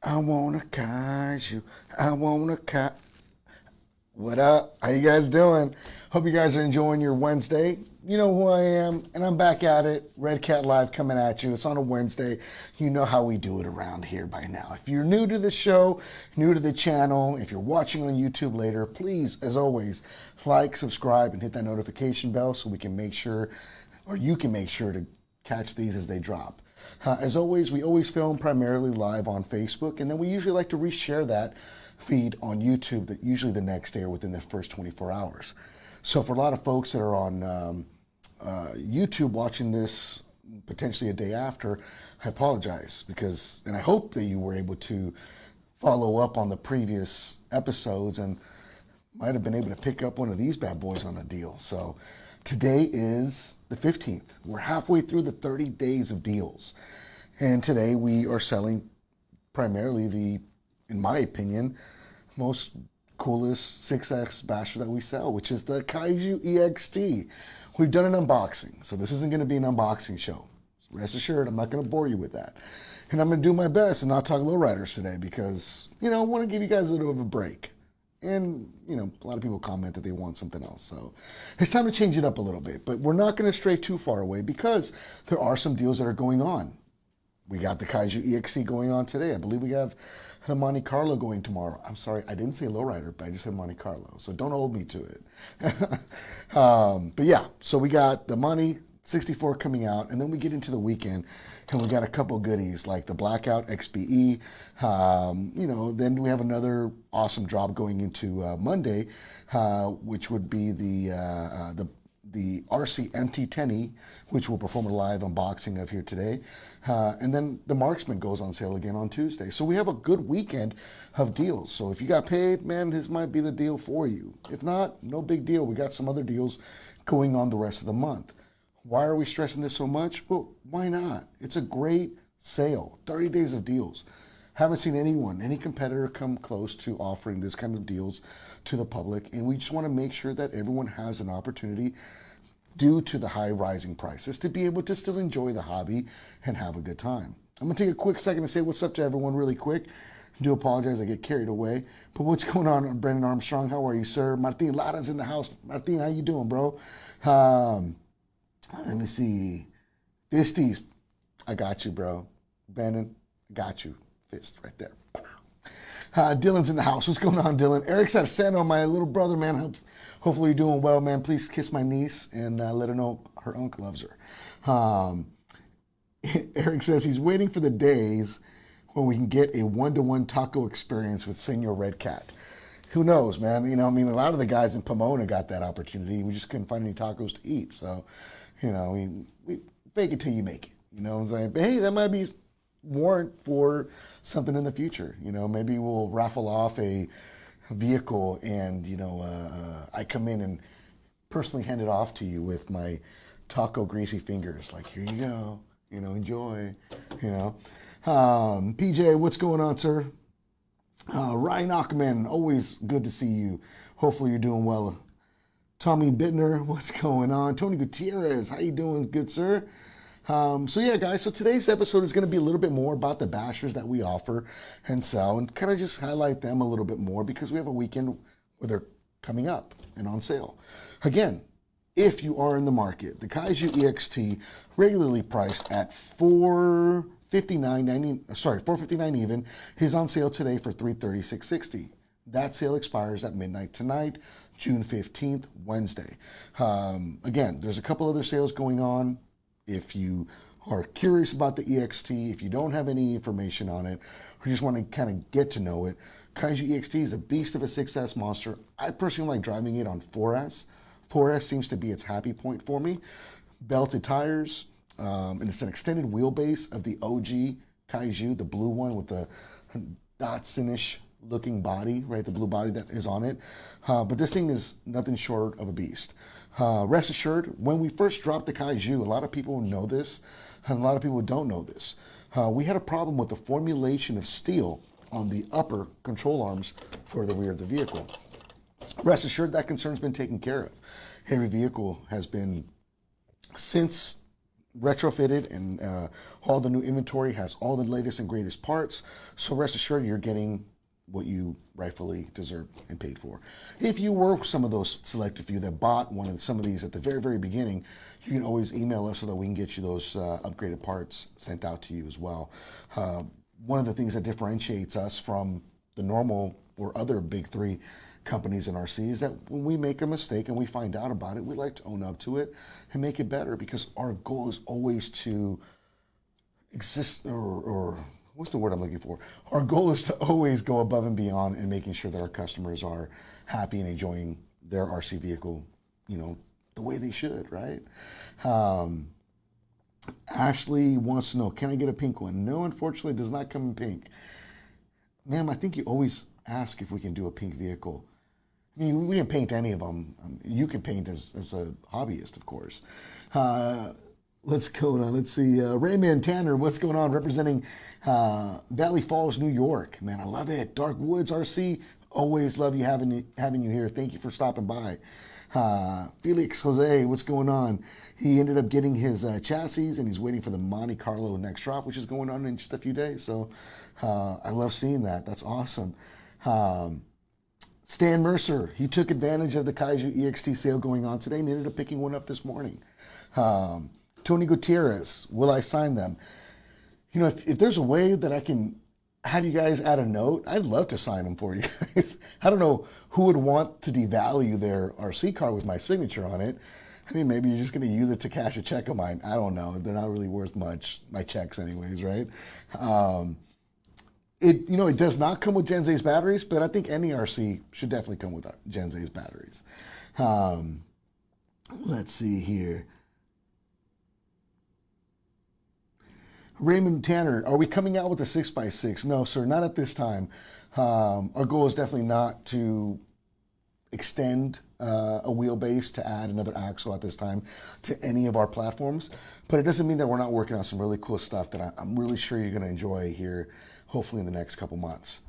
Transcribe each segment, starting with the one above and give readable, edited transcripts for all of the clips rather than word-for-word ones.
I want a kaiju. I want a ka. What up? How you guys doing? Hope you guys are enjoying your Wednesday. You know who I am, and I'm back at it. Redcat Live coming at you. It's on a Wednesday. You know how we do it around here by now. If you're new to the show, new to the channel, if you're watching on YouTube later, please, as always, like, subscribe, and hit that notification bell so we can make sure, or you can make sure to catch these as they drop. As always, we always film primarily live on Facebook, and then we usually like to reshare that feed on YouTube, that usually the next day or within the first 24 hours. So for a lot of folks that are on YouTube watching this potentially a day after, I apologize because, and I hope that you were able to follow up on the previous episodes and might have been able to pick up one of these bad boys on a deal. So today is the 15th. We're halfway through the 30 days of deals. And today we are selling primarily the, in my opinion, most coolest 6X basher that we sell, which is the Kaiju EXT. We've done an unboxing, so this isn't going to be an unboxing show. Rest assured, I'm not going to bore you with that. And I'm going to do my best and not talk lowriders today because, you know, I want to give you guys a little bit of a break. And, you know, a lot of people comment that they want something else. So it's time to change it up a little bit. But we're not going to stray too far away because there are some deals that are going on. We got the Kaiju EXT going on today. I believe we have the Monte Carlo going tomorrow. I'm sorry, I didn't say lowrider, but I just said Monte Carlo. So don't hold me to it. But yeah, so we got the Monte 64 coming out, and then we get into the weekend, and we got a couple goodies like the Blackout XBE. You know, then we have another awesome drop going into Monday, which would be the RC MT10E, which we'll perform a live unboxing of here today. And then the Marksman goes on sale again on Tuesday. So we have a good weekend of deals. So if you got paid, man, this might be the deal for you. If not, no big deal. We got some other deals going on the rest of the month. Why are we stressing this so much? Well, why not? It's a great sale, 30 days of deals. Haven't seen anyone, any competitor come close to offering this kind of deals to the public. And we just want to make sure that everyone has an opportunity due to the high rising prices to be able to still enjoy the hobby and have a good time. I'm going to take a quick second to say what's up to everyone really quick. I do apologize, I get carried away. But what's going on, Brendan Armstrong? How are you, sir? Martin Lara's in the house. Martin, how you doing, bro? Let me see. Fisties, I got you, bro. Brandon, I got you. Fist right there. Dylan's in the house. What's going on, Dylan? Eric's out of San Diego, my little brother, man. Hopefully you're doing well, man. Please kiss my niece and let her know her uncle loves her. Eric says he's waiting for the days when we can get a one-to-one taco experience with Senor Redcat. Who knows, man? You know, I mean, a lot of the guys in Pomona got that opportunity. We just couldn't find any tacos to eat. So, you know, we fake it till you make it. You know what I'm saying? But hey, that might be warrant for something in the future. You know, maybe we'll raffle off a vehicle and, you know, I come in and personally hand it off to you with my taco greasy fingers. Like, here you go. You know, enjoy. You know. PJ, what's going on, sir? Ryan Ackerman, always good to see you. Hopefully you're doing well. Tommy Bittner, what's going on? Tony Gutierrez, how you doing, good sir? So yeah, guys, so today's episode is going to be a little bit more about the bashers that we offer and sell and kind of just highlight them a little bit more because we have a weekend where they're coming up and on sale. Again, if you are in the market, the Kaiju EXT regularly priced at $459 even, is on sale today for $336.60. That sale expires at midnight tonight, June 15th, Wednesday. Again, there's a couple other sales going on. If you are curious about the EXT, if you don't have any information on it, or just want to kind of get to know it, Kaiju EXT is a beast of a 6S monster. I personally like driving it on 4S. 4S seems to be its happy point for me. Belted tires, and it's an extended wheelbase of the OG Kaiju, the blue one with the Datsun-ish looking body, right? The blue body that is on it. But this thing is nothing short of a beast. Rest assured, when we first dropped the Kaiju, a lot of people know this, and a lot of people don't know this. We had a problem with the formulation of steel on the upper control arms for the rear of the vehicle. Rest assured, that concern's been taken care of. Every vehicle has been, since retrofitted, and all the new inventory has all the latest and greatest parts. So rest assured you're getting what you rightfully deserve and paid for. If you were some of those selected few that bought some of these at the very, very beginning, you can always email us so that we can get you those upgraded parts sent out to you as well. One of the things that differentiates us from the normal or other big three companies in RC is that when we make a mistake and we find out about it, we like to own up to it and make it better, because our goal is always to exist, or what's the word I'm looking for? Our goal is to always go above and beyond in making sure that our customers are happy and enjoying their RC vehicle, you know, the way they should, right? Ashley wants to know, can I get a pink one? No, unfortunately, it does not come in pink. Ma'am, I think you always ask if we can do a pink vehicle. I mean, we can paint any of them. You can paint as a hobbyist, of course. Let's go on. Let's see. Raymond Tanner, what's going on? Representing Valley Falls, New York. Man, I love it. Dark Woods RC. Always love you having you here. Thank you for stopping by. Felix Jose, what's going on? He ended up getting his chassis, and he's waiting for the Monte Carlo next drop, which is going on in just a few days. So I love seeing that. That's awesome. Stan Mercer, he took advantage of the Kaiju EXT sale going on today and ended up picking one up this morning. Tony Gutierrez, will I sign them? You know, if there's a way that I can have you guys add a note, I'd love to sign them for you guys. I don't know who would want to devalue their RC car with my signature on it. I mean, maybe you're just going to use it to cash a check of mine. I don't know. They're not really worth much, my checks anyways, right? It does not come with Gen Z's batteries, but I think any RC should definitely come with Gen Z's batteries. Let's see here. Raymond Tanner, are we coming out with a 6x6? No, sir, not at this time. Our goal is definitely not to extend a wheelbase to add another axle at this time to any of our platforms, but it doesn't mean that we're not working on some really cool stuff that I'm really sure you're going to enjoy here, hopefully in the next couple months.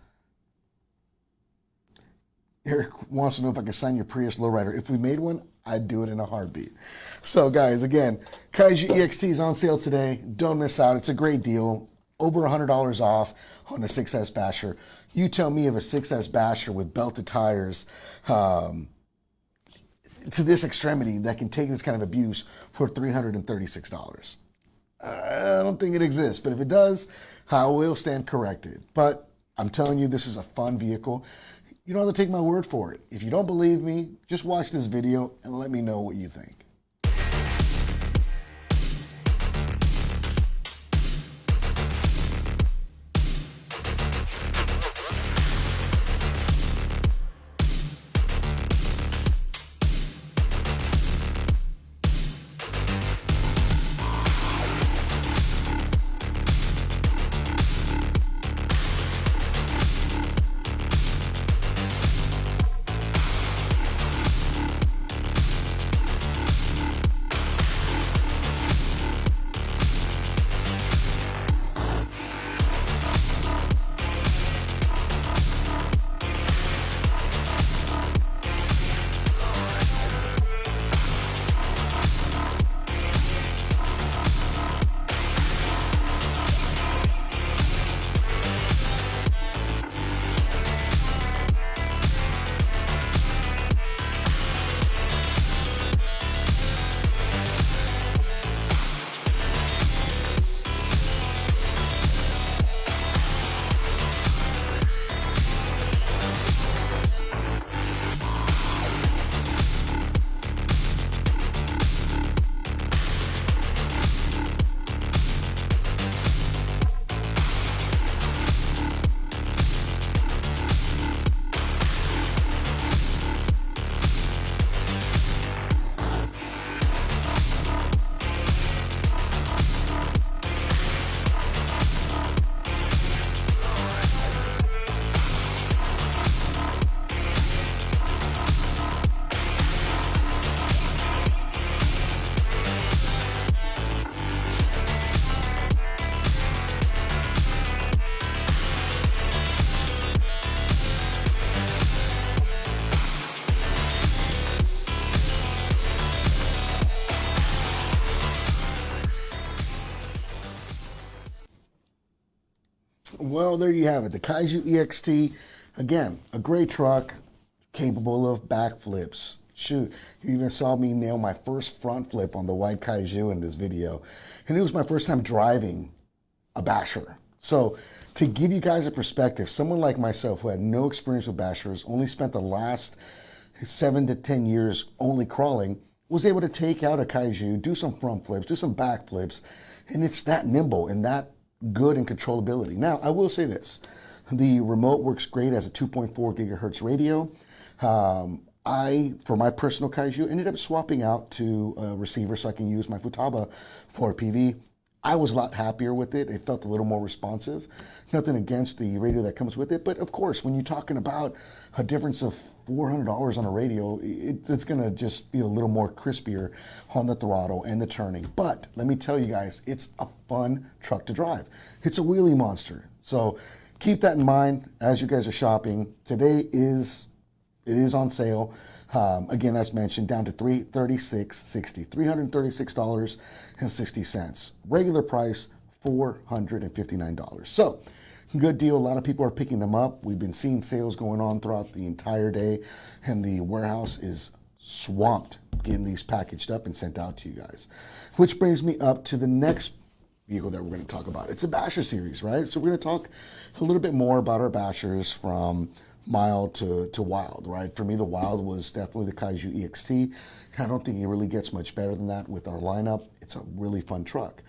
Eric wants to know if I can sign your Prius lowrider. If we made one, I'd do it in a heartbeat. So guys, again, Kaiju EXT is on sale today. Don't miss out. It's a great deal. Over $100 off on a 6S Basher. You tell me of a 6S Basher with belted tires to this extremity that can take this kind of abuse for $336. I don't think it exists, but if it does, I will stand corrected. But I'm telling you, this is a fun vehicle. You don't have to take my word for it. If you don't believe me, just watch this video and let me know what you think. Well, there you have it. The Kaiju EXT, again, a great truck, capable of backflips. Shoot, you even saw me nail my first front flip on the white Kaiju in this video. And it was my first time driving a basher. So to give you guys a perspective, someone like myself who had no experience with bashers, only spent the last 7 to 10 years only crawling, was able to take out a Kaiju, do some front flips, do some back flips, and it's that nimble and that good in controllability. Now, I will say this. The remote works great as a 2.4 gigahertz radio. For my personal Kaiju, ended up swapping out to a receiver so I can use my Futaba 4PV. I was a lot happier with it. It felt a little more responsive. Nothing against the radio that comes with it, but of course, when you're talking about a difference of $400 on a radio, it's gonna just feel a little more crispier on the throttle and the turning. But let me tell you guys, it's a fun truck to drive. It's a wheelie monster. So keep that in mind as you guys are shopping. Today it is on sale. Again, as mentioned, down to $336.60, $336.60. Regular price, $459. So, good deal. A lot of people are picking them up. We've been seeing sales going on throughout the entire day, and the warehouse is swamped getting these packaged up and sent out to you guys. Which brings me up to the next vehicle that we're going to talk about. It's a basher series, right? So we're going to talk a little bit more about our bashers from mild to wild, right? For me, the wild was definitely the Kaiju EXT. I don't think it really gets much better than that with our lineup. It's a really fun truck.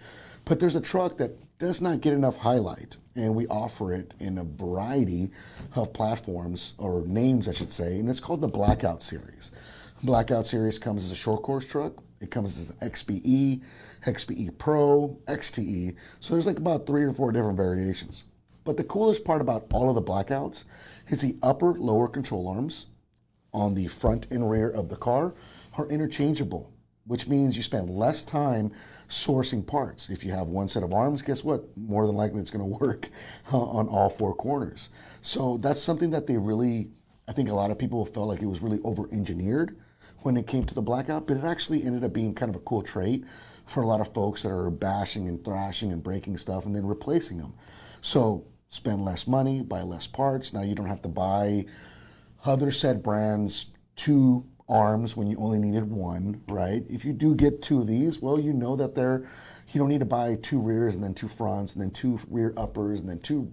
But there's a truck that does not get enough highlight, and we offer it in a variety of platforms, or names, I should say, and it's called the Blackout series. Blackout series comes as a short course truck. It comes as an XBE, XBE Pro, XTE. So there's like about 3 or 4 different variations. But the coolest part about all of the Blackouts is the upper lower control arms on the front and rear of the car are interchangeable, which means you spend less time sourcing parts. If you have one set of arms, guess what? More than likely it's going to work on all 4 corners. So that's something that they really, I think a lot of people felt like it was really over-engineered when it came to the Blackout, but it actually ended up being kind of a cool trait for a lot of folks that are bashing and thrashing and breaking stuff and then replacing them. So spend less money, buy less parts. Now you don't have to buy other set brands 2 arms when you only needed 1, right? If you do get 2 of these, well, you know that you don't need to buy 2 rears and then 2 fronts and then 2 rear uppers and then 2,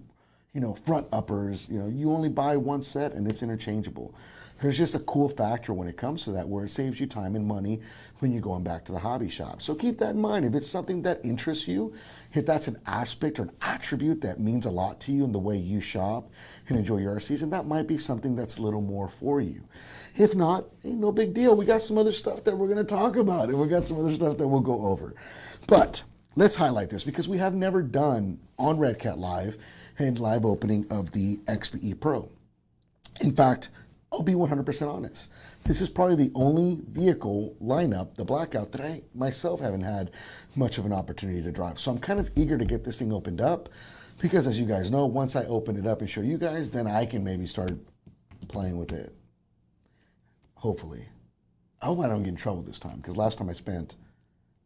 front uppers. You only buy 1 set and it's interchangeable. There's just a cool factor when it comes to that where it saves you time and money when you're going back to the hobby shop. So keep that in mind. If it's something that interests you, if that's an aspect or an attribute that means a lot to you in the way you shop and enjoy your season, that might be something that's a little more for you. If not, ain't no big deal. We got some other stuff that we're going to talk about, and we got some other stuff that we'll go over. But let's highlight this because we have never done on Redcat Live a live opening of the XBE Pro. In fact, I'll be 100% honest. This is probably the only vehicle lineup, the Blackout, that I myself haven't had much of an opportunity to drive. So I'm kind of eager to get this thing opened up because, as you guys know, once I open it up and show you guys, then I can maybe start playing with it. Hopefully. I hope I don't get in trouble this time because last time I spent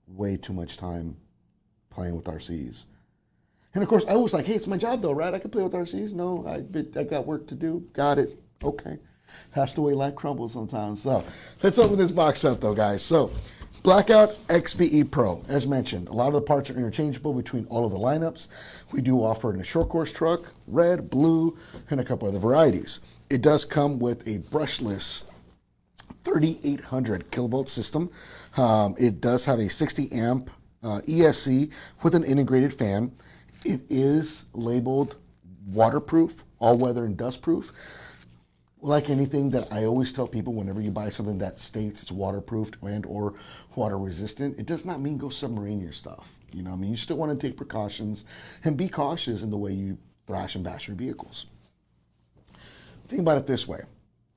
way too much time playing with RCs. And of course, I was like, hey, it's my job though, right? I can play with RCs. No, I got work to do. Got it. Okay. That's the way life crumbles sometimes. So let's open this box up though, guys. So Blackout XBE Pro, as mentioned, a lot of the parts are interchangeable between all of the lineups. We do offer it in a short course truck, red, blue, and a couple other varieties. It does come with a brushless 3800 kilovolt system. It does have a 60 amp ESC with an integrated fan. It is labeled waterproof, all weather and dust proof. Like anything that I always tell people whenever you buy something that states it's waterproofed and or water resistant, it does not mean go submarine your stuff. You still want to take precautions and be cautious in the way you thrash and bash your vehicles. Think about it this way.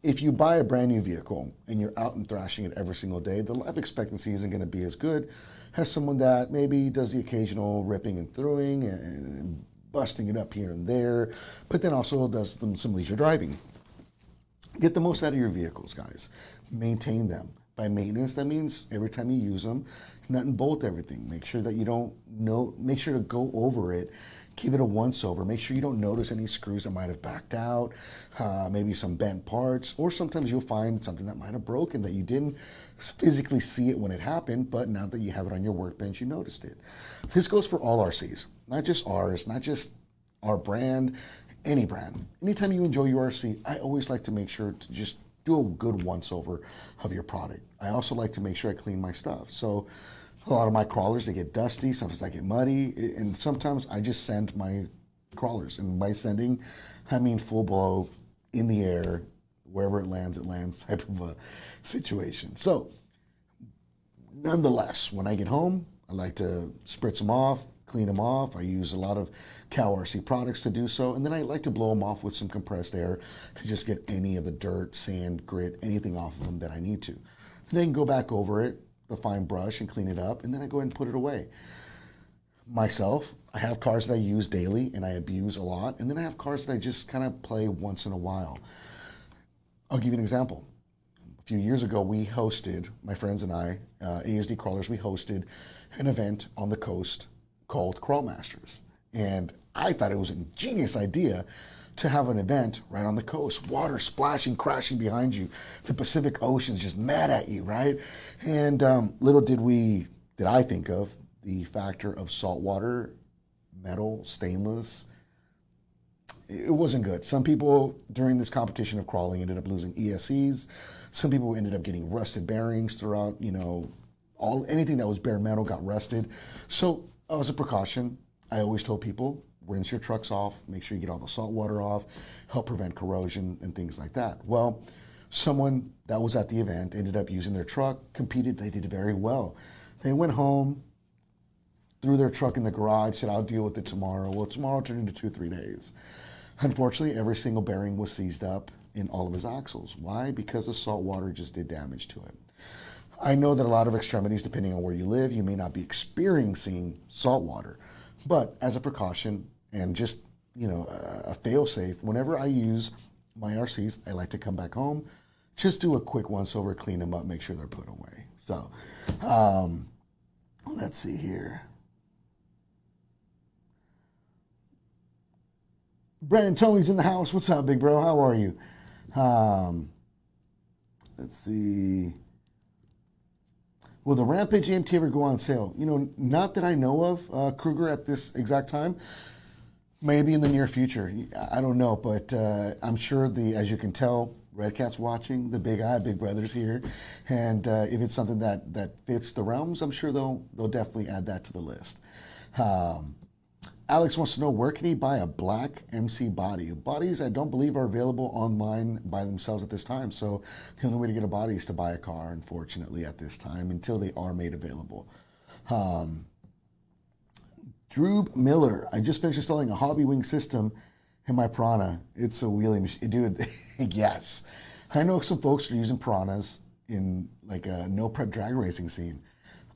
If you buy a brand new vehicle and you're out and thrashing it every single day, the life expectancy isn't going to be as good as someone that maybe does the occasional ripping and throwing and busting it up here and there, but then also does some leisure driving. Get the most out of your vehicles, guys. Maintain them. By maintenance, that means every time you use them, nut and bolt everything. Make sure that you don't make sure to go over it. Give it a once over. Make sure you don't notice any screws that might have backed out, maybe some bent parts, or sometimes you'll find something that might have broken that you didn't physically see it when it happened, but now that you have it on your workbench, you noticed it. This goes for all RCs, not just ours, not just our brand, any brand. Anytime you enjoy your RC, I always like to make sure to just do a good once over of your product. I also like to make sure I clean my stuff. So a lot of my crawlers, they get dusty, sometimes I get muddy, and sometimes I just send my crawlers. And by sending, I mean full blow in the air, wherever it lands type of a situation. So nonetheless, when I get home, I like to spritz them off, clean them off. I use a lot of Cow RC products to do so, and then I like to blow them off with some compressed air to just get any of the dirt, sand, grit, anything off of them that I need to. Then I can go back over it, the fine brush, and clean it up, and then I go ahead and put it away. Myself, I have cars that I use daily and I abuse a lot, and then I have cars that I just kind of play once in a while. I'll give you an example. A few years ago, we hosted, my friends and I, ASD Crawlers, we hosted an event on the coast called Crawl Masters. And I thought it was a genius idea to have an event right on the coast, water splashing, crashing behind you, the Pacific Ocean's just mad at you, right? And little did I think of the factor of salt water, metal, stainless. It wasn't good. Some people during this competition of crawling ended up losing ESCs. Some people ended up getting rusted bearings throughout, anything that was bare metal got rusted. So as a precaution, I always told people, rinse your trucks off, make sure you get all the salt water off, help prevent corrosion and things like that. Well, someone that was at the event ended up using their truck, competed, they did very well. They went home, threw their truck in the garage, said, I'll deal with it tomorrow. Well, tomorrow turned into 2-3 days. Unfortunately, every single bearing was seized up in all of his axles. Why? Because the salt water just did damage to it. I know that a lot of extremities, depending on where you live, you may not be experiencing salt water. But as a precaution and just, a fail-safe, whenever I use my RCs, I like to come back home, just do a quick once-over, clean them up, make sure they're put away. So, let's see here. Brandon Tony's in the house. What's up, big bro? How are you? Let's see. Will the Rampage AMT ever go on sale? Not that I know of, Kruger, at this exact time. Maybe in the near future. I don't know, but I'm sure as you can tell, Redcat's watching, the Big Brother's here, and if it's something that fits the realms, I'm sure they'll definitely add that to the list. Alex wants to know, where can he buy a black MC body? Bodies I don't believe are available online by themselves at this time, so the only way to get a body is to buy a car, unfortunately, at this time, until they are made available. Drew Miller, I just finished installing a hobby wing system in my Piranha. It's a wheelie machine. Dude, yes. I know some folks are using Piranhas in like a no-prep drag racing scene.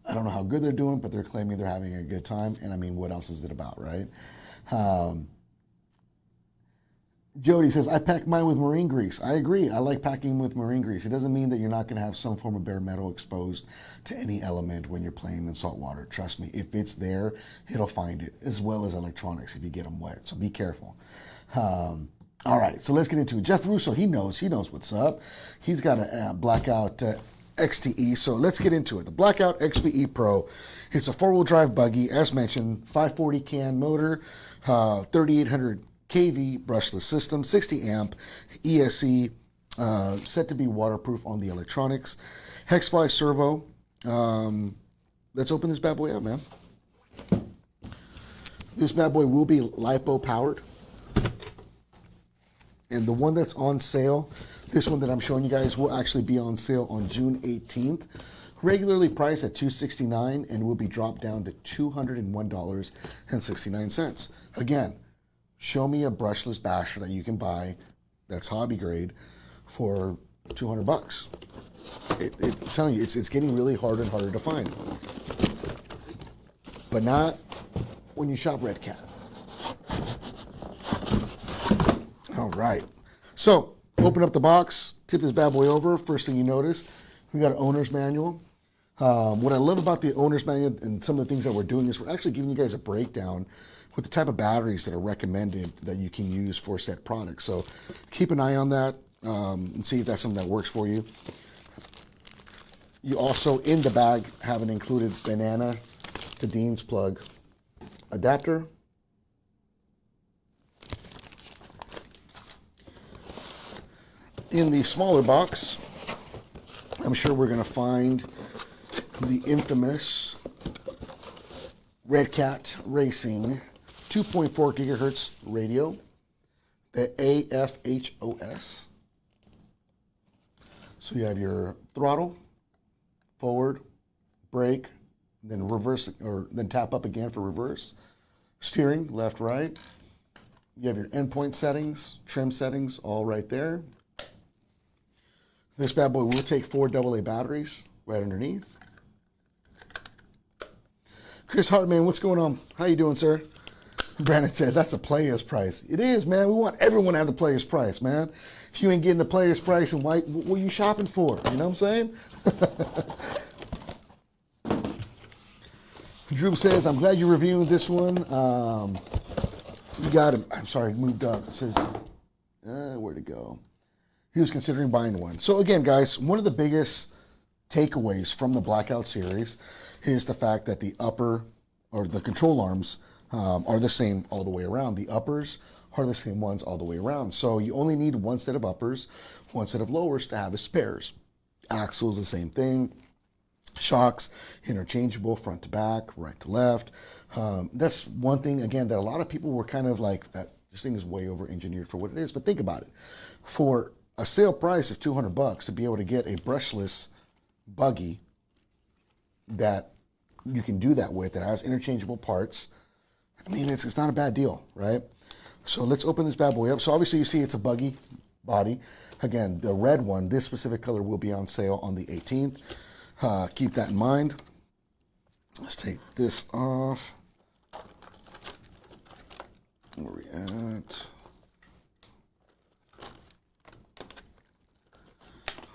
I don't know how good they're doing, but they're claiming they're having a good time. And I mean, what else is it about, right? Jody says, I pack mine with marine grease. I agree. I like packing with marine grease. It doesn't mean that you're not going to have some form of bare metal exposed to any element when you're playing in salt water. Trust me, if it's there, it'll find it, as well as electronics if you get them wet. So be careful. All right, so let's get into it. Jeff Russo, he knows what's up. He's got a Blackout XTE, so let's get into it. The Blackout XBE Pro, it's a four-wheel drive buggy, as mentioned, 540 can motor, 3800 kV brushless system, 60 amp ESC, set to be waterproof on the electronics, Hexfly servo. Let's open this bad boy up, man. This bad boy will be LiPo powered. And the one that's on sale, this one that I'm showing you guys, will actually be on sale on June 18th. Regularly priced at $269 and will be dropped down to $201.69. Again, show me a brushless basher that you can buy that's hobby grade for $200. I'm telling you, it's getting really harder and harder to find. But not when you shop Redcat. All right, so open up the box, tip this bad boy over. First thing you notice, we got an owner's manual. What I love about the owner's manual and some of the things that we're doing is we're actually giving you guys a breakdown with the type of batteries that are recommended that you can use for said products. So keep an eye on that and see if that's something that works for you. You also, in the bag, have an included banana to Dean's plug adapter. In the smaller box, I'm sure we're going to find the infamous Redcat Racing 2.4 gigahertz radio, the AFHOS. So you have your throttle, forward, brake, then reverse, or then tap up again for reverse, steering, left, right. You have your endpoint settings, trim settings, all right there. This bad boy will take 4 AA batteries right underneath. Chris Hartman, what's going on? How you doing, sir? Brandon says, that's the player's price. It is, man. We want everyone to have the player's price, man. If you ain't getting the player's price, and what are you shopping for? You know what I'm saying? Drew says, I'm glad you're reviewing this one. You got him. I'm sorry, it moved up. It says, where'd it go? He was considering buying one. So again, guys, one of the biggest takeaways from the Blackout series is the fact that the upper, or the control arms, are the same all the way around. The uppers are the same ones all the way around. So you only need one set of uppers, one set of lowers to have as spares. Axles, the same thing. Shocks, interchangeable, front to back, right to left. That's one thing, again, that a lot of people were kind of like, that this thing is way over engineered for what it is. But think about it. For a sale price of $200 to be able to get a brushless buggy that you can do that with, that has interchangeable parts, I mean, it's not a bad deal, right? So let's open this bad boy up. So obviously you see it's a buggy body. Again, the red one, this specific color will be on sale on the 18th. Keep that in mind. Let's take this off. Where are we at?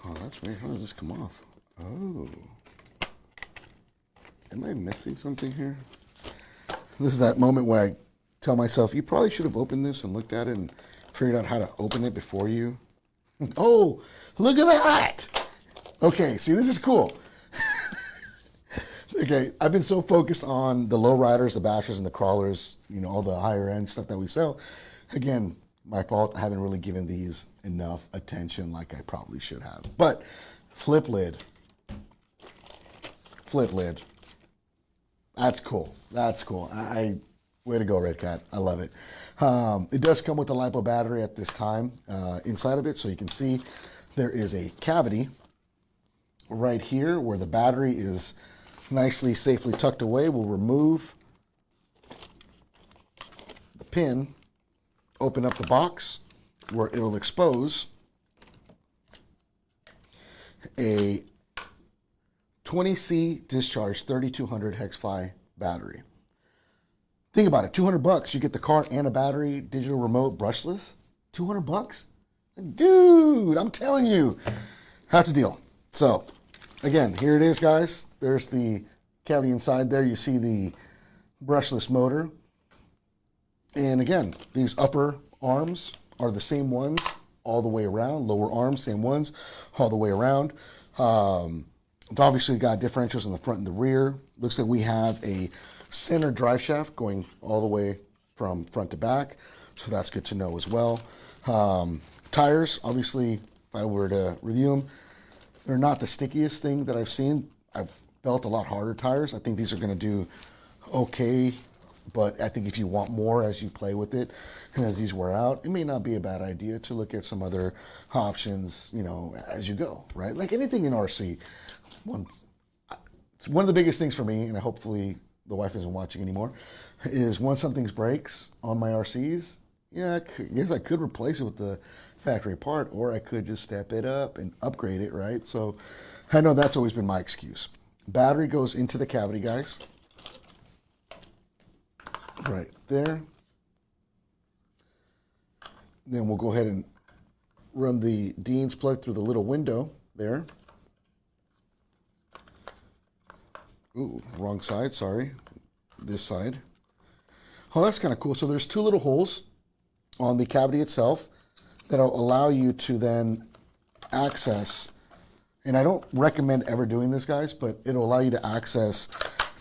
Oh, that's weird. How does this come off? Oh. Am I missing something here? This is that moment where I tell myself, you probably should have opened this and looked at it and figured out how to open it before you. Oh, look at that. Okay, see, this is cool. Okay, I've been so focused on the low riders, the bashers, and the crawlers, you know, all the higher end stuff that we sell. Again, my fault. I haven't really given these enough attention like I probably should have. But flip lid. Flip lid. That's cool. That's cool. Way to go, Redcat. I love it. It does come with a LiPo battery at this time inside of it. So you can see there is a cavity right here where the battery is nicely, safely tucked away. We'll remove the pin, open up the box where it will expose a 20C discharge 3200 hex phi battery. Think about it, $200, you get the car and a battery, digital remote, brushless. $200? Dude, I'm telling you, that's a deal. So, again, here it is, guys. There's the cavity inside there. You see the brushless motor. And again, these upper arms are the same ones all the way around. Lower arms, same ones all the way around. Obviously got differentials in the front and the rear. Looks like we have a center drive shaft going all the way from front to back. So that's good to know as well. Tires, obviously, if I were to review them, they're not the stickiest thing that I've seen. I've felt a lot harder tires. I think these are going to do okay, but I think if you want more as you play with it and as these wear out, it may not be a bad idea to look at some other options, you know, as you go, right? Like anything in RC, one of the biggest things for me, and hopefully the wife isn't watching anymore, is once something breaks on my RCs, yeah, I guess I could replace it with the factory part, or I could just step it up and upgrade it, right? So I know that's always been my excuse. Battery goes into the cavity, guys. Right there. Then we'll go ahead and run the Dean's plug through the little window there. Ooh, wrong side, sorry. This side. Oh, that's kind of cool. So there's two little holes on the cavity itself that'll allow you to then access, and I don't recommend ever doing this, guys, but it'll allow you to access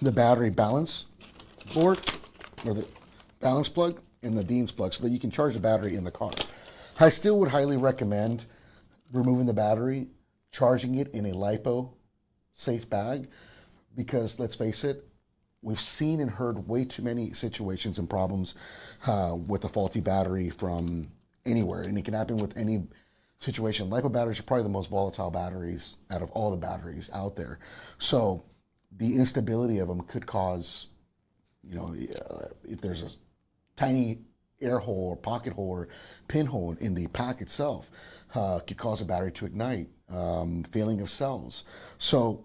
the battery balance board, or the balance plug, and the Dean's plug, so that you can charge the battery in the car. I still would highly recommend removing the battery, charging it in a LiPo safe bag, because let's face it, we've seen and heard way too many situations and problems with a faulty battery from anywhere, and it can happen with any situation. LiPo batteries are probably the most volatile batteries out of all the batteries out there. So the instability of them could cause, you know, if there's a tiny air hole or pocket hole or pinhole in the pack itself, could cause a battery to ignite, failing of cells. So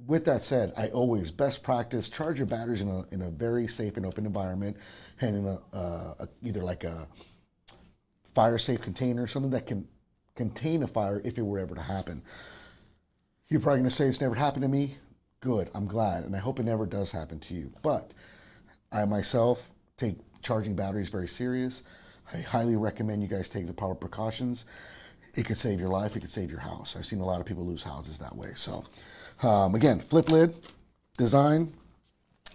with that said, I always, best practice, charge your batteries in a very safe and open environment, and in either like a fire safe container, something that can contain a fire if it were ever to happen. You're probably going to say it's never happened to me. Good, I'm glad, and I hope it never does happen to you. But I myself take charging batteries very serious. I highly recommend you guys take the proper precautions. It could save your life, it could save your house. I've seen a lot of people lose houses that way. So again, flip lid design.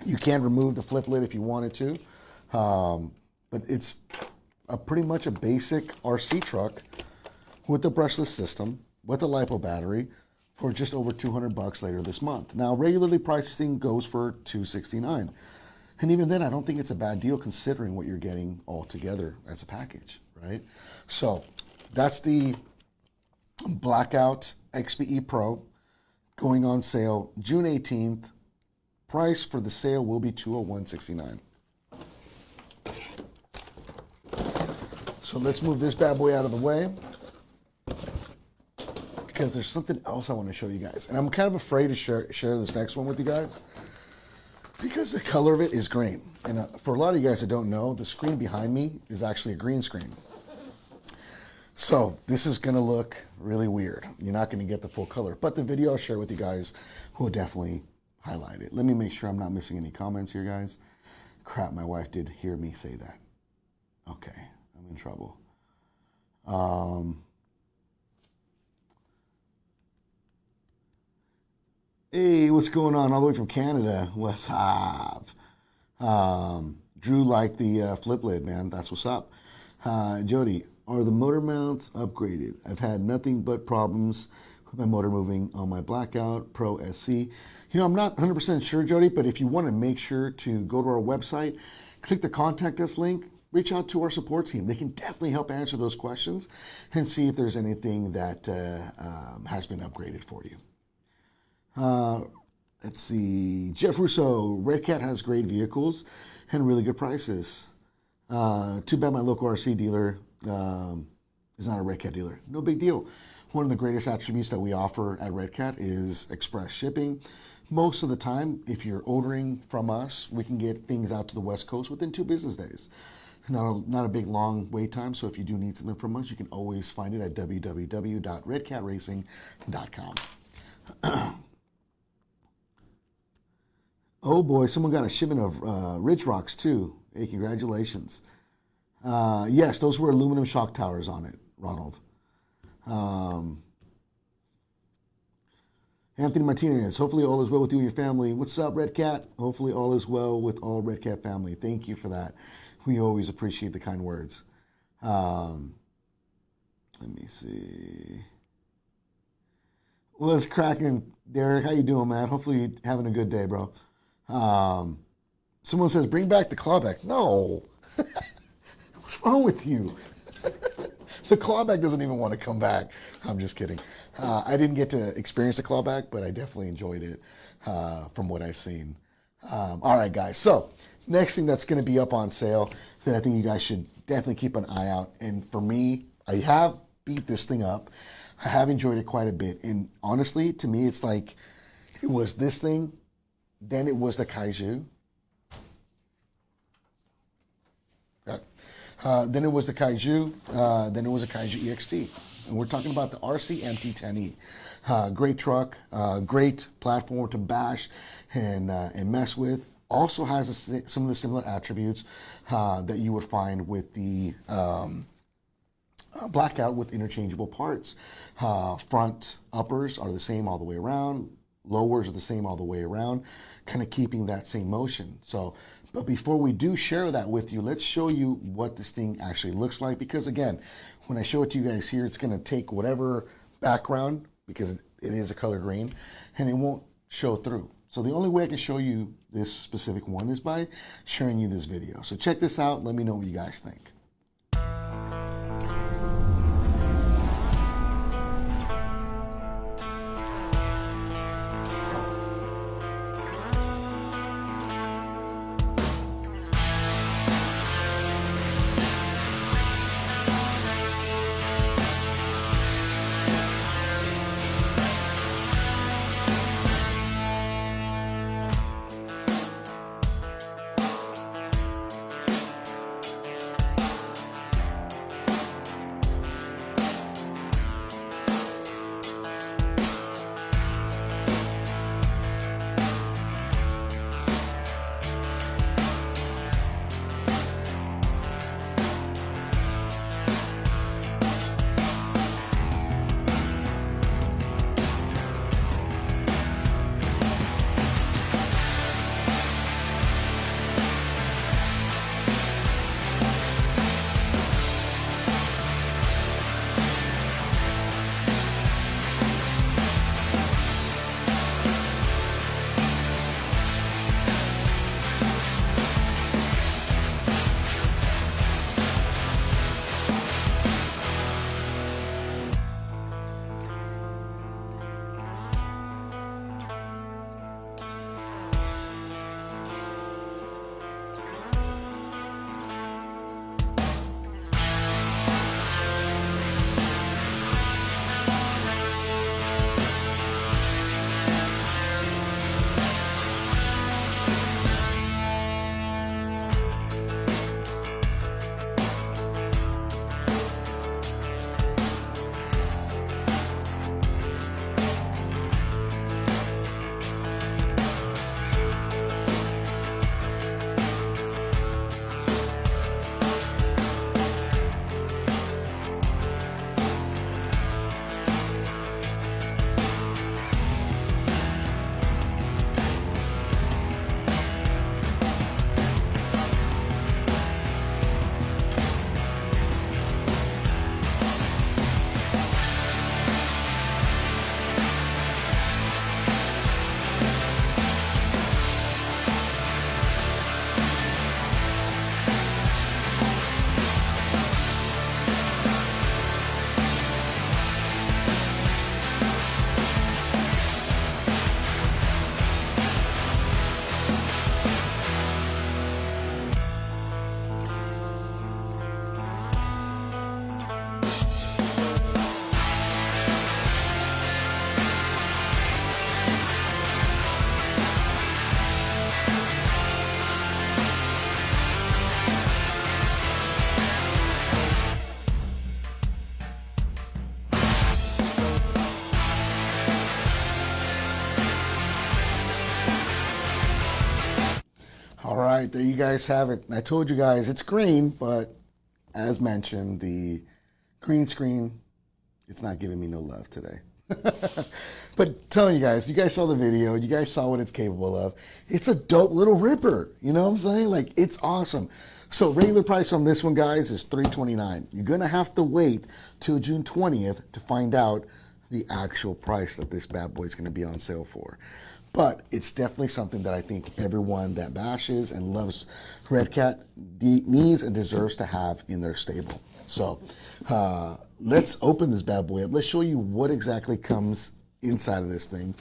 You can remove the flip lid if you wanted to, but it's pretty much a basic RC truck with the brushless system, with the LiPo battery, for just over $200 later this month. Now, regularly pricing goes for $269, and even then, I don't think it's a bad deal considering what you're getting all together as a package, right? So that's the Blackout XBE Pro going on sale June 18th. Price for the sale will be $201.69. So let's move this bad boy out of the way, because there's something else I want to show you guys. And I'm kind of afraid to share this next one with you guys, because the color of it is green. And for a lot of you guys that don't know, the screen behind me is actually a green screen. So this is going to look really weird. You're not going to get the full color, but the video I'll share with you guys will definitely highlight it. Let me make sure I'm not missing any comments here, guys. Crap, my wife did hear me say that. Okay, I'm in trouble. Hey, what's going on all the way from Canada? What's up? Drew liked the flip lid, man. That's what's up. Jody, are the motor mounts upgraded? I've had nothing but problems with my motor moving on my Blackout Pro SC. You know, I'm not 100% sure, Jody, but if you want to make sure to go to our website, click the contact us link, reach out to our support team. They can definitely help answer those questions and see if there's anything that has been upgraded for you. Let's see. Jeff Russo, Redcat has great vehicles and really good prices. Too bad my local RC dealer is not a Redcat dealer. No big deal. One of the greatest attributes that we offer at Redcat is express shipping. Most of the time, if you're ordering from us, we can get things out to the West Coast within 2 business days. Not a big long wait time, so if you do need something from us, you can always find it at www.redcatracing.com. Oh boy, someone got a shipment of Ridge Rocks too. Hey, congratulations. Yes, those were aluminum shock towers on it, Ronald. Anthony Martinez, hopefully all is well with you and your family. What's up, Redcat? Hopefully all is well with all Redcat family. Thank you for that. We always appreciate the kind words. Let me see. What's cracking, Derek? How you doing, man? Hopefully you're having a good day, bro. Someone says, bring back the clawback. No. What's wrong with you? The clawback doesn't even want to come back. I'm just kidding. I didn't get to experience the clawback, but I definitely enjoyed it from what I've seen. All right, guys. So next thing that's going to be up on sale that I think you guys should definitely keep an eye out. And for me, I have beat this thing up. I have enjoyed it quite a bit. And honestly, to me, it's like it was this thing, then it was the Kaiju. Then it was the Kaiju, then it was a Kaiju EXT. And we're talking about the RC MT10E. Great truck, great platform to bash and mess with. Also has some of the similar attributes that you would find with the Blackout with interchangeable parts. Front uppers are the same all the way around. Lowers are the same all the way around, kind of keeping that same motion. So, but before we do share that with you, let's show you what this thing actually looks like. Because again, when I show it to you guys here, it's going to take whatever background, because it is a color green, and it won't show through. So the only way I can show you this specific one is by sharing you this video. So check this out. Let me know what you guys think. All right, there you guys have it. I told you guys it's green, but as mentioned, the green screen, it's not giving me no love today. But telling you guys saw the video, you guys saw what it's capable of. It's a dope little ripper, you know what I'm saying? Like, it's awesome. So regular price on this one, guys, is $329. You're gonna have to wait till June 20th to find out the actual price that this bad boy is gonna be on sale for. But it's definitely something that I think everyone that bashes and loves Redcat needs and deserves to have in their stable. So let's open this bad boy up. Let's show you what exactly comes inside of this thing,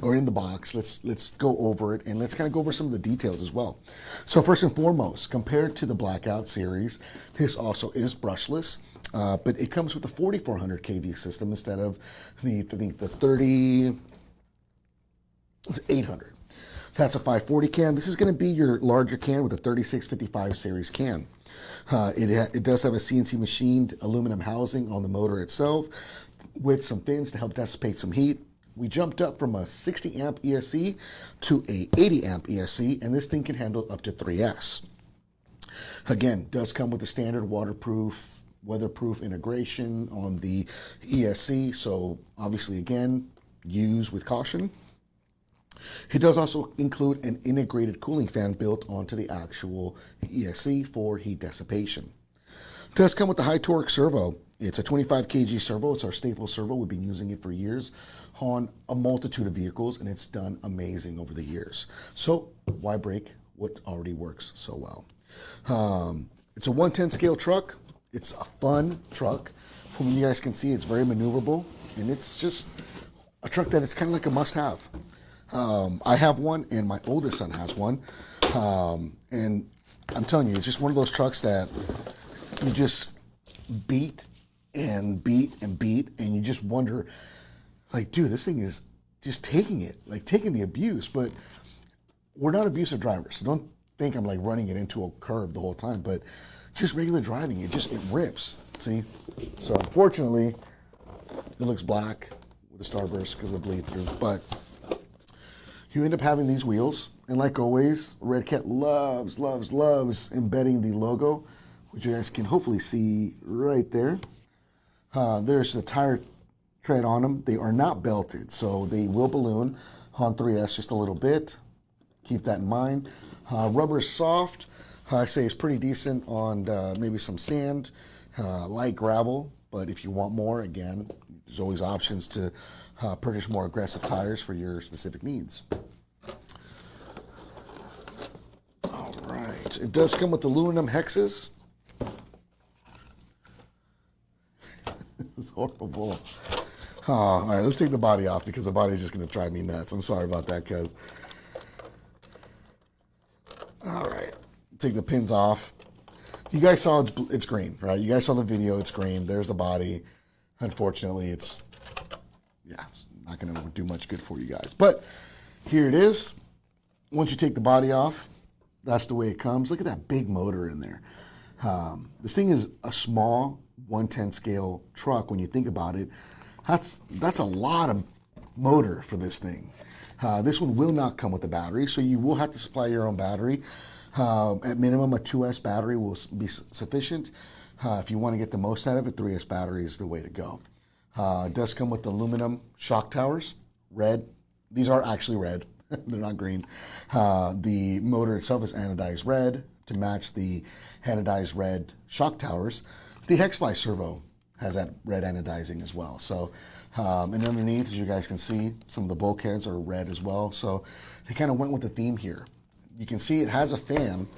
or in the box. Let's go over it, and let's kind of go over some of the details as well. So first and foremost, compared to the Blackout series, this also is brushless. But it comes with the 4400 kV system instead of the 3800. That's a 540 can. This is going to be your larger can with a 3655 series can. It does have a CNC machined aluminum housing on the motor itself. with some fins to help dissipate some heat. We jumped up from a 60 amp ESC to a 80 amp ESC, and this thing can handle up to 3S. Again, does come with the standard waterproof, weatherproof integration on the ESC, so obviously, again, use with caution. It does also include an integrated cooling fan built onto the actual ESC for heat dissipation. It does come with the high torque servo. It's a 25 kg servo. It's our staple servo. We've been using it for years on a multitude of vehicles, and it's done amazing over the years. So why break what already works so well? It's a 110 scale truck. It's a fun truck. From you guys can see, it's very maneuverable, and it's just a truck that it's kind of like a must-have. I have one, and my oldest son has one. And I'm telling you, it's just one of those trucks that you just beat and beat and beat, and you just wonder, like, dude, this thing is just taking it, like taking the abuse. But we're not abusive drivers, so don't think I'm like running it into a curb the whole time. But just regular driving, it rips. See? So unfortunately, it looks black with the starburst because of the bleed through. But you end up having these wheels, and like always, Redcat loves embedding the logo, which you guys can hopefully see right there. There's a tire tread on them. They are not belted, so they will balloon on 3S just a little bit. Keep that in mind. Rubber is soft. I say it's pretty decent on maybe some sand, light gravel, but if you want more, again, there's always options to purchase more aggressive tires for your specific needs. All right, it does come with aluminum hexes. It's horrible. Oh, all right, let's take the body off because the body's just going to drive me nuts. I'm sorry about that, cuz. All right, take the pins off. You guys saw it's green, right? You guys saw the video, it's green. There's the body. Unfortunately, it's not going to do much good for you guys. But here it is. Once you take the body off, that's the way it comes. Look at that big motor in there. This thing is a small 110 scale truck. When you think about it, that's a lot of motor for this thing. This one will not come with a battery, so you will have to supply your own battery. At minimum, a 2S battery will be sufficient. If you want to get the most out of it, 3S battery is the way to go. It does come with aluminum shock towers, red. These are actually red. They're not green. The motor itself is anodized red to match the anodized red shock towers. The Hexfly servo has that red anodizing as well. So, and underneath, as you guys can see, some of the bulkheads are red as well. So they kind of went with the theme here. You can see it has a fan.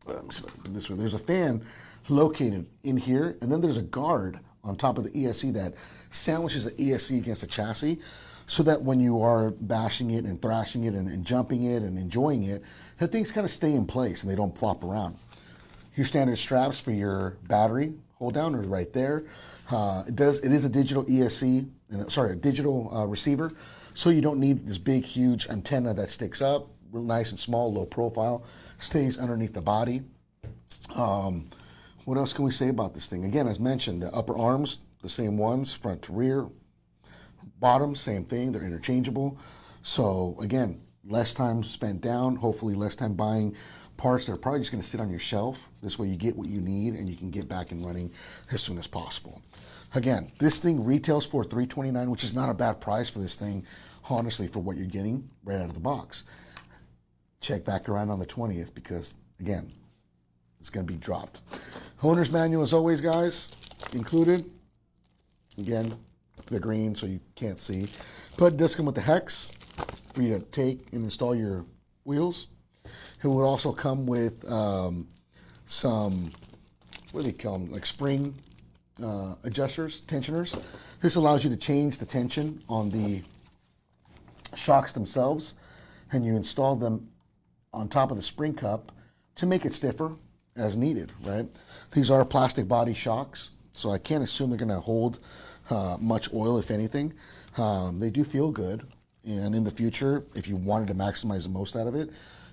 Let me see if I can do this way. There's a fan located in here, and then there's a guard on top of the ESC that sandwiches the ESC against the chassis, so that when you are bashing it and thrashing it and jumping it and enjoying it, that things kind of stay in place and they don't flop around. Your standard straps for your battery hold down are right there. It is a digital ESC, a digital receiver, so you don't need this big, huge antenna that sticks up. Real nice and small, low profile, stays underneath the body. What else can we say about this thing? Again, as mentioned, the upper arms, the same ones, front to rear. Bottom, same thing, they're interchangeable. So again, less time spent down, hopefully less time buying parts that are probably just gonna sit on your shelf. This way you get what you need and you can get back and running as soon as possible. Again, this thing retails for $329, which is not a bad price for this thing, honestly, for what you're getting right out of the box. Check back around on the 20th because, again, it's gonna be dropped. Owner's manual, as always, guys, included. Again, they're green, so you can't see. But it does come with the hex for you to take and install your wheels. It would also come with some, what do they call them, like spring adjusters, tensioners. This allows you to change the tension on the shocks themselves, and you install them on top of the spring cup to make it stiffer as needed, right? These are plastic body shocks, so I can't assume they're gonna hold much oil, if anything. They do feel good, and in the future, if you wanted to maximize the most out of it,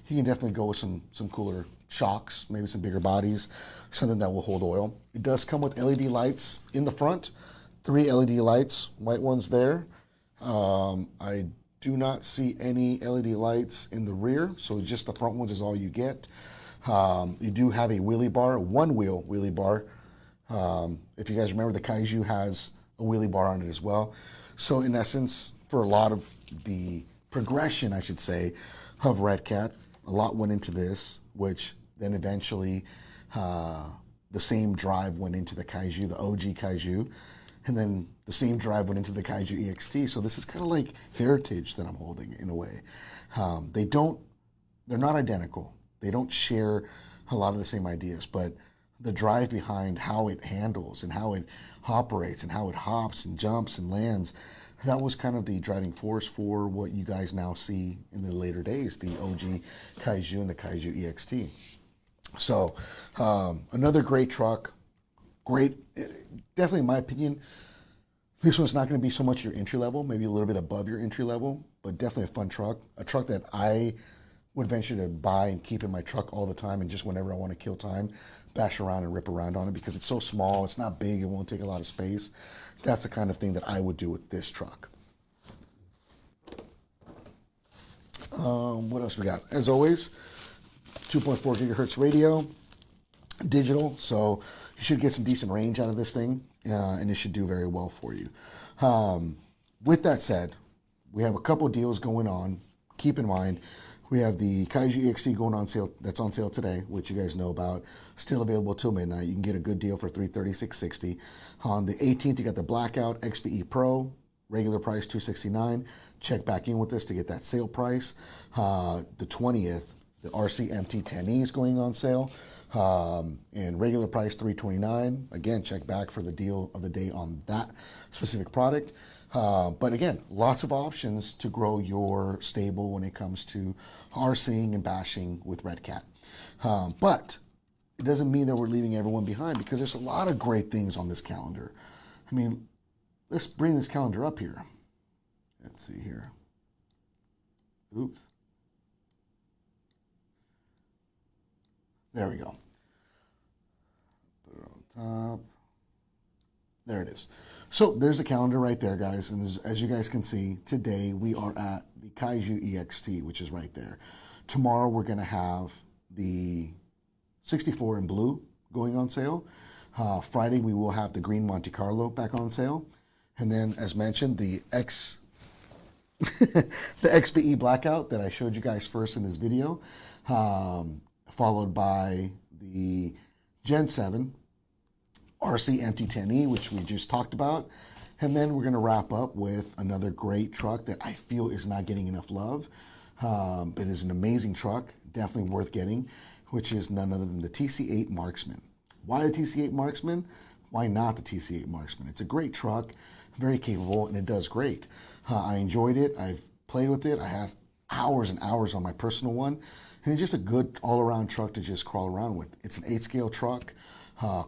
you can definitely go with some cooler shocks, maybe some bigger bodies, something that will hold oil. It does come with LED lights in the front 3 LED lights, white ones there. I do not see any LED lights in the rear, so just the front ones is all you get. You do have a wheelie bar, a one-wheel wheelie bar. If you guys remember, the Kaiju has a wheelie bar on it as well. So in essence, for a lot of the progression, I should say, of Redcat, a lot went into this, which then eventually the same drive went into the Kaiju, the OG Kaiju, and then the same drive went into the Kaiju EXT. So this is kind of like heritage that I'm holding in a way. They're not identical. They don't share a lot of the same ideas, but the drive behind how it handles and how it operates and how it hops and jumps and lands, that was kind of the driving force for what you guys now see in the later days, the OG Kaiju and the Kaiju EXT. So another great truck, definitely in my opinion, this one's not going to be so much your entry level, maybe a little bit above your entry level, but definitely a fun truck, a truck that I would venture to buy and keep in my truck all the time, and just whenever I want to kill time, bash around and rip around on it, because it's so small, it's not big, it won't take a lot of space. That's the kind of thing that I would do with this truck. What else we got? As always, 2.4 gigahertz radio, digital, so you should get some decent range out of this thing, and it should do very well for you. With that said, we have a couple deals going on. Keep in mind, we have the Kaiju EXT going on sale, that's on sale today, which you guys know about. Still available till midnight. You can get a good deal for $336.60. On the 18th, you got the Blackout XBE Pro, regular price $269. Check back in with us to get that sale price. The 20th, the RC MT10E is going on sale, and regular price $329. Again, check back for the deal of the day on that specific product. But again, lots of options to grow your stable when it comes to RCing and bashing with Redcat. But it doesn't mean that we're leaving everyone behind, because there's a lot of great things on this calendar. I mean, let's bring this calendar up here. Let's see here. Oops. There we go. Put it on top. There it is. So there's a calendar right there, guys. And as you guys can see, today we are at the Kaiju EXT, which is right there. Tomorrow we're going to have the 64 in blue going on sale. Friday we will have the green Monte Carlo back on sale. And then, as mentioned, the the XBE Blackout that I showed you guys first in this video, followed by the Gen 7 RC MT10E, which we just talked about. And then we're going to wrap up with another great truck that I feel is not getting enough love. It is an amazing truck, definitely worth getting, which is none other than the TC8 Marksman. Why the TC8 Marksman? Why not the TC8 Marksman? It's a great truck, very capable, and it does great. I enjoyed it. I've played with it. I have hours and hours on my personal one, and it's just a good all-around truck to just crawl around with. It's an 8-scale truck,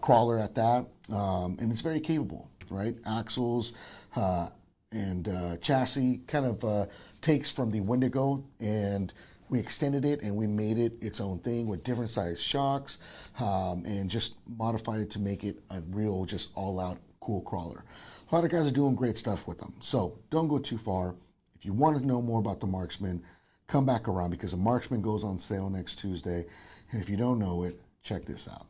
crawler at that, and it's very capable, right? Axles and chassis kind of takes from the Wendigo, and we extended it and we made it its own thing with different size shocks, and just modified it to make it a real, just all-out cool crawler. A lot of guys are doing great stuff with them, so don't go too far. If you want to know more about the Marksman, come back around, because the Marksman goes on sale next Tuesday. And if you don't know it, check this out.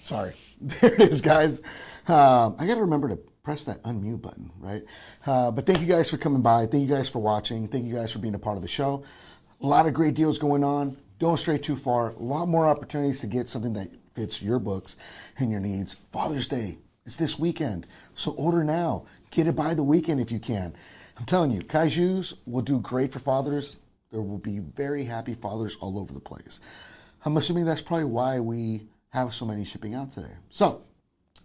Sorry. There it is, guys. I got to remember to press that unmute button, right? But thank you guys for coming by. Thank you guys for watching. Thank you guys for being a part of the show. A lot of great deals going on. Don't stray too far. A lot more opportunities to get something that fits your books and your needs. Father's Day is this weekend, so order now. Get it by the weekend if you can. I'm telling you, Kaijus will do great for fathers. There will be very happy fathers all over the place. I'm assuming that's probably why we have so many shipping out today. So,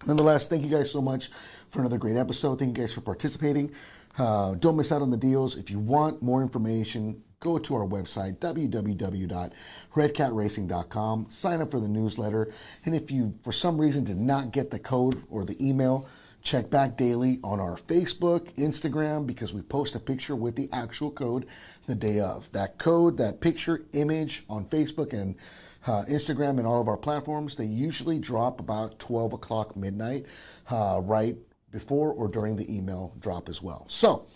nonetheless, thank you guys so much for another great episode. Thank you guys for participating. Don't miss out on the deals. If you want more information, go to our website, www.redcatracing.com. Sign up for the newsletter. And if you, for some reason, did not get the code or the email, check back daily on our Facebook, Instagram, because we post a picture with the actual code the day of. That code, that picture, image on Facebook and Instagram and all of our platforms, they usually drop about 12 o'clock midnight, right before or during the email drop as well. So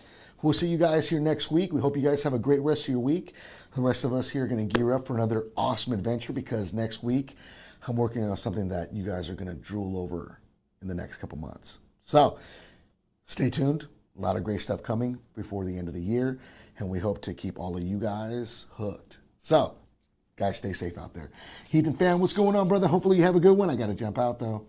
we'll see you guys here next week. We hope you guys have a great rest of your week. The rest of us here are going to gear up for another awesome adventure because next week I'm working on something that you guys are going to drool over in the next couple months. So stay tuned. A lot of great stuff coming before the end of the year, and we hope to keep all of you guys hooked. So, guys, stay safe out there. Ethan Fan, what's going on, brother? Hopefully you have a good one. I got to jump out, though.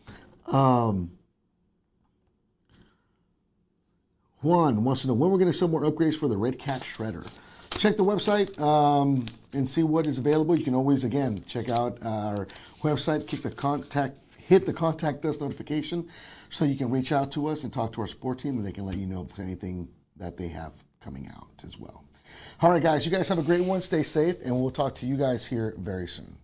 Juan wants to know when we're going to sell more upgrades for the Redcat Shredder. Check the website and see what is available. You can always, again, check out our website, hit the contact us notification so you can reach out to us and talk to our support team, and they can let you know if there's anything that they have coming out as well. All right, guys, you guys have a great one. Stay safe, and we'll talk to you guys here very soon.